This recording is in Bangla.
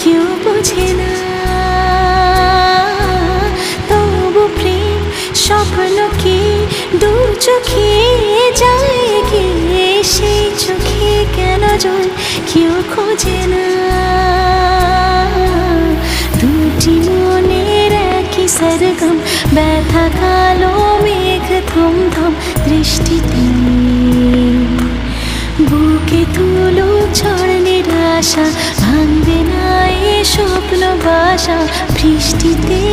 কেউ বোঝে না। তবু প্রেম স্বপ্ন কি দু চোখে যায় গিয়ে, সেই চোখে কেন জল কেউ খোঁজে না। দুটি মনের একই সরগম, ব্যথা কালো মেঘ থম থম দৃষ্টিতে। বুকে তুলো ঝড় নিরাশা, ভাঙবে না এ স্বপ্ন বাসা বৃষ্টিতে।